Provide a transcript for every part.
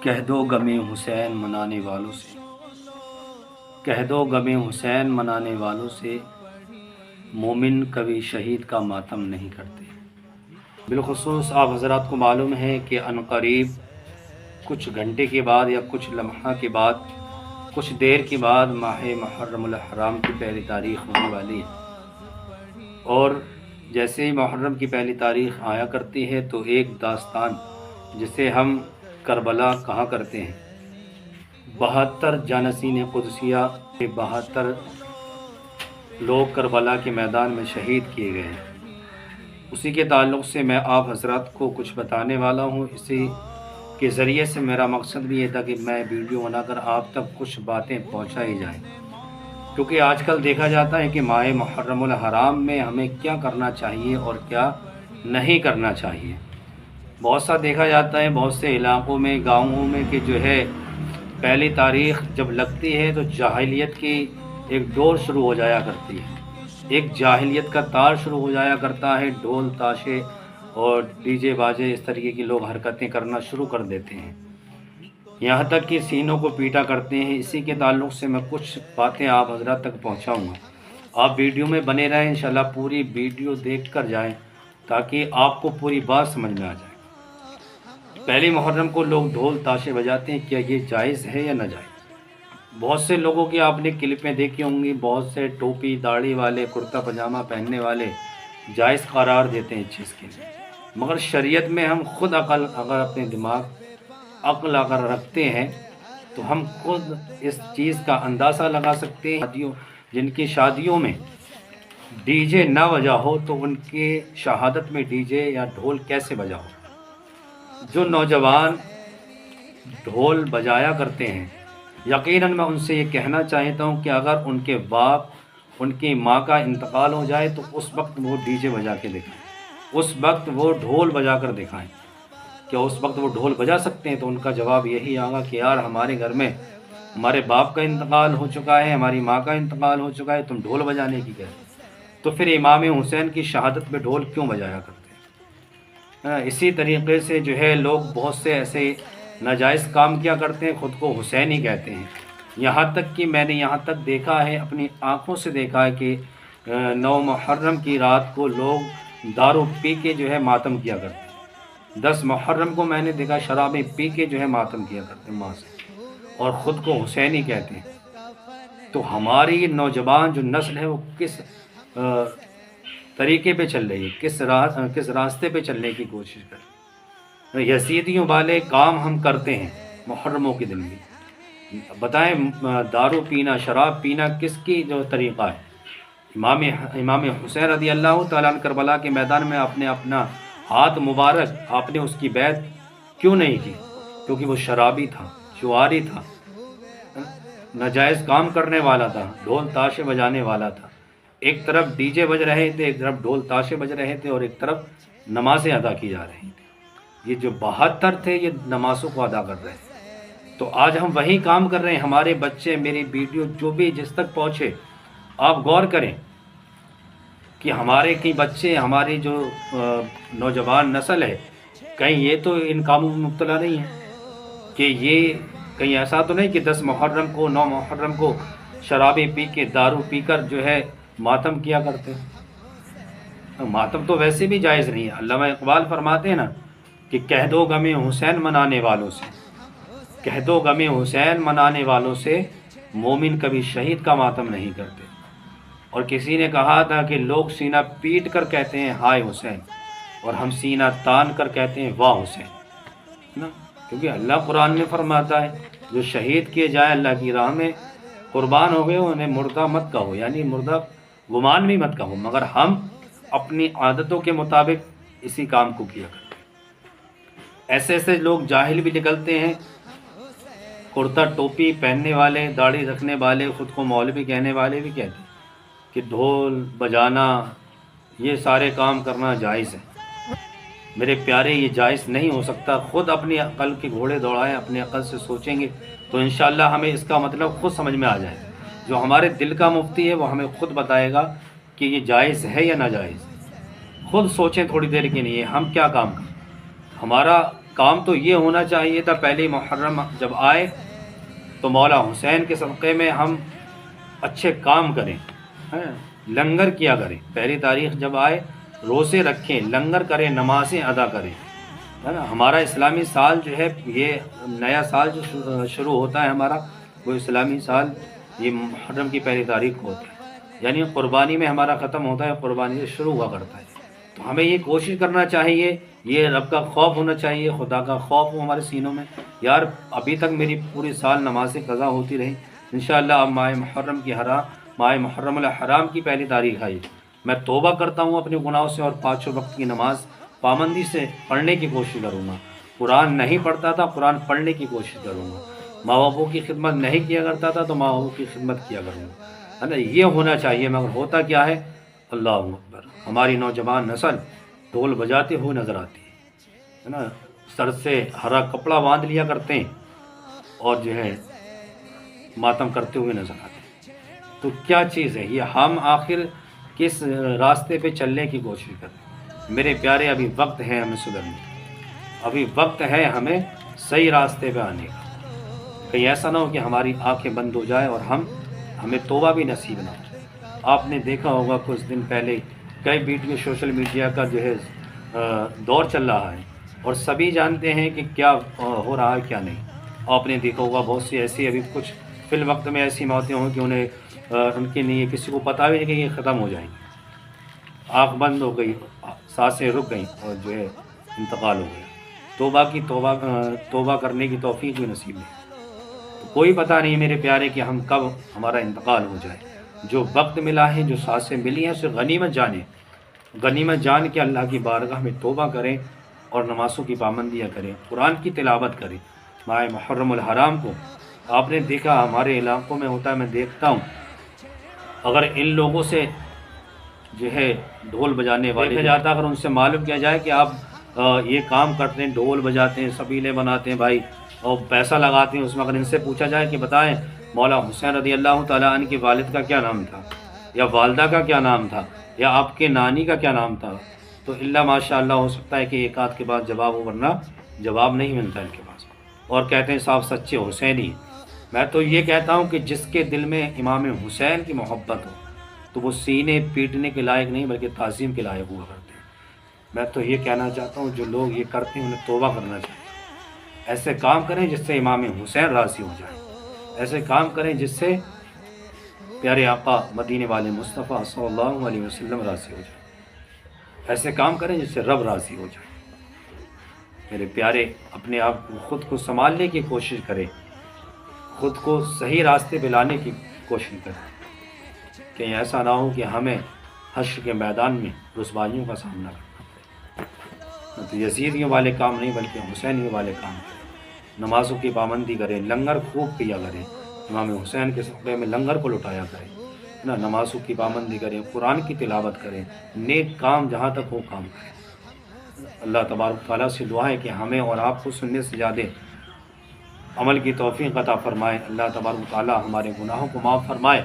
کہہ دو غم حسین منانے والوں سے، کہہ دو غم حسین منانے والوں سے، مومن کبھی شہید کا ماتم نہیں کرتے۔ بالخصوص آپ حضرات کو معلوم ہے کہ عنقریب کچھ گھنٹے کے بعد یا کچھ لمحہ کے بعد، کچھ دیر کے بعد ماہ محرم الحرام کی پہلی تاریخ ہونے والی ہے، اور جیسے ہی محرم کی پہلی تاریخ آیا کرتی ہے تو ایک داستان جسے ہم کربلا کہا کرتے ہیں، 72 جانشین قدسیہ کے 72 لوگ کربلا کے میدان میں شہید کیے گئے ہیں، اسی کے تعلق سے میں آپ حضرات کو کچھ بتانے والا ہوں۔ اسی کے ذریعے سے میرا مقصد بھی یہ تھا کہ میں ویڈیو بنا کر آپ تک کچھ باتیں پہنچائی جائیں، کیونکہ آج کل دیکھا جاتا ہے کہ ماہ محرم الحرام میں ہمیں کیا کرنا چاہیے اور کیا نہیں کرنا چاہیے۔ بہت سا دیکھا جاتا ہے بہت سے علاقوں میں، گاؤں میں، کہ جو ہے پہلی تاریخ جب لگتی ہے تو جاہلیت کی ایک ڈور شروع ہو جایا کرتی ہے، ایک جاہلیت کا تار شروع ہو جایا کرتا ہے، ڈھول تاشے اور ڈی جے باجے اس طریقے کی لوگ حرکتیں کرنا شروع کر دیتے ہیں، یہاں تک کہ سینوں کو پیٹا کرتے ہیں۔ اسی کے تعلق سے میں کچھ باتیں آپ حضرات تک پہنچاؤں گا، آپ ویڈیو میں بنے رہیں، انشاءاللہ پوری ویڈیو دیکھ کر جائیں تاکہ آپ کو پوری بات سمجھ میں آ جائے۔ پہلی محرم کو لوگ ڈھول تاشے بجاتے ہیں، کیا یہ جائز ہے یا ناجائز؟ بہت سے لوگوں کی آپ نے کلپیں دیکھی ہوں گی، بہت سے ٹوپی داڑھی والے کرتا پاجامہ پہننے والے جائز قرار دیتے ہیں اس چیز کے لیے، مگر شریعت میں ہم خود عقل اگر اپنے عقل اگر رکھتے ہیں تو ہم خود اس چیز کا اندازہ لگا سکتے ہیں۔ جن کی شادیوں میں ڈی جے نہ بجا ہو تو ان کے شہادت میں ڈی جے یا ڈھول کیسے بجا ہو؟ جو نوجوان ڈھول بجایا کرتے ہیں، یقیناً میں ان سے یہ کہنا چاہتا ہوں کہ اگر ان کے باپ ان کی ماں کا انتقال ہو جائے تو اس وقت وہ ڈی جے بجا کے دکھائیں، اس وقت وہ ڈھول بجا کر دکھائیں۔ کیا اس وقت وہ ڈھول بجا سکتے ہیں؟ تو ان کا جواب یہی آگا کہ یار ہمارے گھر میں ہمارے باپ کا انتقال ہو چکا ہے، ہماری ماں کا انتقال ہو چکا ہے، تم ڈھول بجانے کی کہتے ہیں؟ تو پھر امام حسین کی شہادت میں ڈھول کیوں بجایا کرتے ہیں؟ اسی طریقے سے جو ہے لوگ بہت سے ایسے ناجائز کام کیا کرتے ہیں، خود کو حسینی کہتے ہیں، یہاں تک کہ میں نے یہاں تک دیکھا ہے، اپنی آنکھوں سے دیکھا ہے کہ 9 محرم کی رات کو لوگ دارو پی کے جو ہے ماتم کیا کرتے ہیں، 10 محرم کو میں نے دیکھا شرابیں پی کے جو ہے ماتم کیا کرتے ہیں ماں سے، اور خود کو حسینی کہتے ہیں۔ تو ہماری نوجوان جو نسل ہے وہ کس طریقے پہ چل رہی ہے، کس راستے پہ چلنے کی کوشش کر رہی ہے؟ یزیدیوں والے کام ہم کرتے ہیں محرموں کے دن بھی، بتائیں دارو پینا شراب پینا کس کی جو طریقہ ہے؟ امام حسین رضی اللہ تعالیٰ عنہ کربلا کے میدان میں آپ نے اپنا ہاتھ مبارک آپ نے اس کی بیعت کیوں نہیں کی؟ کیونکہ وہ شرابی تھا، جواری تھا، ناجائز کام کرنے والا تھا، ڈھول تاشے بجانے والا تھا۔ ایک طرف ڈی جے بج رہے تھے، ایک طرف ڈھول تاشے بج رہے تھے، اور ایک طرف نمازیں ادا کی جا رہی تھیں۔ یہ جو 72 تھے یہ نمازوں کو ادا کر رہے ہیں، تو آج ہم وہی کام کر رہے ہیں۔ ہمارے بچے میری ویڈیو جو بھی جس تک پہنچے آپ غور کریں کہ ہمارے کئی بچے، ہماری جو نوجوان نسل ہے، کہیں یہ تو ان کاموں میں مبتلا نہیں ہے کہ یہ کہیں ایسا تو نہیں کہ 10 محرم کو 9 محرم کو شرابیں پی کے دارو پی کر جو ہے ماتم کیا کرتے ہیں؟ ماتم تو ویسے بھی جائز نہیں ہے۔ علامہ اقبال فرماتے ہیں نا کہ کہہ دو غم حسین منانے والوں سے، کہہ دو غم حسین منانے والوں سے، مومن کبھی شہید کا ماتم نہیں کرتے۔ اور کسی نے کہا تھا کہ لوگ سینہ پیٹ کر کہتے ہیں ہائے حسین، اور ہم سینہ تان کر کہتے ہیں واہ حسین، نا؟ کیونکہ اللہ قرآن میں فرماتا ہے جو شہید کیے جائیں اللہ کی راہ میں قربان ہو گئے انہیں مردہ مت کہو، یعنی مردہ گمان بھی مت کہو، مگر ہم اپنی عادتوں کے مطابق اسی کام کو کیا کرتے ہیں۔ ایسے ایسے لوگ جاہل بھی نکلتے ہیں، کرتا ٹوپی پہننے والے، داڑھی رکھنے والے، خود کو مولوی کہنے والے بھی کہتے ہیں کہ ڈھول بجانا یہ سارے کام کرنا جائز ہے۔ میرے پیارے یہ جائز نہیں ہو سکتا۔ خود اپنی عقل کے گھوڑے دوڑائیں، اپنی عقل سے سوچیں گے تو انشاءاللہ ہمیں اس کا مطلب خود سمجھ میں آ جائے گا۔ جو ہمارے دل کا مفتی ہے وہ ہمیں خود بتائے گا کہ یہ جائز ہے یا ناجائز ہے۔ خود سوچیں تھوڑی دیر کے لیے ہم کیا کام کریں۔ ہمارا کام تو یہ ہونا چاہیے تھا پہلے محرم جب آئے تو مولا حسین کے صدقے میں ہم اچھے کام کریں، لنگر کیا کریں، پہلی تاریخ جب آئے روزے رکھیں، لنگر کریں، نمازیں ادا کریں، ہے نا۔ ہمارا اسلامی سال جو ہے، یہ نیا سال جو شروع ہوتا ہے ہمارا، وہ اسلامی سال یہ محرم کی پہلی تاریخ کو ہوتا ہے، یعنی قربانی میں ہمارا ختم ہوتا ہے، قربانی سے شروع ہوا کرتا ہے۔ تو ہمیں یہ کوشش کرنا چاہیے، یہ رب کا خوف ہونا چاہیے، خدا کا خوف ہو ہمارے سینوں میں، یار ابھی تک میری پوری سال نمازیں قضا ہوتی رہیں، انشاءاللہ اب ماہ محرم الحرام کی پہلی تاریخ آئی، میں توبہ کرتا ہوں اپنے گناہوں سے اور 5 وقت کی نماز پابندی سے پڑھنے کی کوشش کروں گا۔ قرآن نہیں پڑھتا تھا، قرآن پڑھنے کی کوشش کروں گا۔ ماں باپوں کی خدمت نہیں کیا کرتا تھا تو ماں باپوں کی خدمت کیا کروں گا، ہے نا۔ یہ ہونا چاہیے، مگر ہوتا کیا ہے، اللہ اکبر، ہماری نوجوان نسل ڈھول بجاتے ہوئے نظر آتی ہے نا، سر سے ہرا کپڑا باندھ لیا کرتے ہیں اور جو ہے ماتم کرتے ہوئے نظر آتے ہیں۔ تو کیا چیز ہے یہ؟ ہم آخر کس راستے پہ چلنے کی کوشش کریں؟ میرے پیارے، ابھی وقت ہے ہمیں سدھرنے کا، ابھی وقت ہے ہمیں صحیح راستے پہ آنے کا۔ کہیں ایسا نہ ہو کہ ہماری آنکھیں بند ہو جائے اور ہمیں توبہ بھی نصیب نہ ہو۔ آپ نے دیکھا ہوگا کچھ دن پہلے کئی ویڈیو سوشل میڈیا کا جو ہے دور چل رہا ہے اور سبھی جانتے ہیں کہ کیا ہو رہا ہے کیا نہیں۔ آپ نے دیکھا ہوگا بہت سی ایسی ابھی کچھ فی الوقت میں ایسی موتیں ہوں کہ ان کے لیے کسی کو پتہ بھی نہیں کہ یہ ختم ہو جائیں گی، آنکھ بند ہو گئی، سانسیں رک گئیں اور جو ہے انتقال ہو گیا۔ توبہ کرنے کی توفیق بھی نصیب نہیں۔ تو کوئی پتہ نہیں میرے پیارے کہ ہم کب ہمارا انتقال ہو جائے۔ جو وقت ملا ہے، جو سانسیں ملی ہیں، اسے غنیمت جان کے اللہ کی بارگاہ میں توبہ کریں اور نمازوں کی پابندیاں کریں، قرآن کی تلاوت کریں۔ ماہ محرم الحرام کو آپ نے دیکھا ہمارے علاقوں میں ہوتا ہے، میں دیکھتا ہوں، اگر ان لوگوں سے جو ہے ڈھول بجانے والے جاتا، اگر ان سے معلوم کیا جائے کہ آپ یہ کام کرتے ہیں، ڈھول بجاتے ہیں، سبیلے بناتے ہیں بھائی اور پیسہ لگاتے ہیں، اس میں اگر ان سے پوچھا جائے کہ بتائیں مولا حسین رضی اللہ تعالیٰ عنہ کی والد کا کیا نام تھا، یا والدہ کا کیا نام تھا، یا آپ کے نانی کا کیا نام تھا، تو اللہ ماشاء اللہ ہو سکتا ہے کہ ایک آدھ کے بعد جواب ہو، ورنہ جواب نہیں ملتا ان کے پاس، اور کہتے ہیں صاحب سچے حسینی۔ میں تو یہ کہتا ہوں کہ جس کے دل میں امام حسین کی محبت ہو تو وہ سینے پیٹنے کے لائق نہیں بلکہ تعظیم کے لائق ہوا کرتے ہیں۔ میں تو یہ کہنا چاہتا ہوں جو لوگ یہ کرتے ہیں انہیں توبہ کرنا چاہیے، ایسے کام کریں جس سے امام حسین راضی ہو جائیں، ایسے کام کریں جس سے پیارے آقا مدینے والے مصطفیٰ صلی اللہ علیہ وسلم راضی ہو جائیں، ایسے کام کریں جس سے رب راضی ہو جائے۔ میرے پیارے، اپنے آپ کو خود کو سنبھالنے کی کوشش کریں، خود کو صحیح راستے پہ لانے کی کوشش کریں، کہیں ایسا نہ ہو کہ ہمیں حشر کے میدان میں رسوائیوں کا سامنا کرنا پڑے۔ تو یزیدیوں والے کام نہیں بلکہ حسینیوں والے کام کریں، نمازوں کی پابندی کریں، لنگر خوب کیا کریں، امام حسین کے صدقے میں لنگر کو لٹایا کریں، ہے نا، نمازوں کی پابندی کریں، قرآن کی تلاوت کریں، نیک کام جہاں تک ہو کام کریں۔ اللہ تبارک تعالیٰ سے دعا ہے کہ ہمیں اور آپ کو سننے سے زیادہ عمل کی توفیق عطا فرمائے۔ اللہ تبارک تعالیٰ ہمارے گناہوں کو معاف فرمائے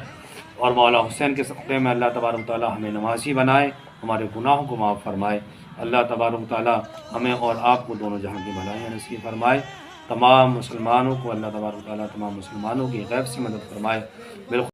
اور مولا حسین کے صدقے میں اللہ تبارک تعالیٰ ہمیں نمازی بنائے، ہمارے گناہوں کو معاف فرمائے۔ اللہ تبارک تعالیٰ ہمیں اور آپ کو دونوں جہاں کی بھلائیاں نصیب فرمائے۔ تمام مسلمانوں کو اللہ تبارک تعالیٰ تمام مسلمانوں کی غیب سے مدد فرمائے۔ بالخصوص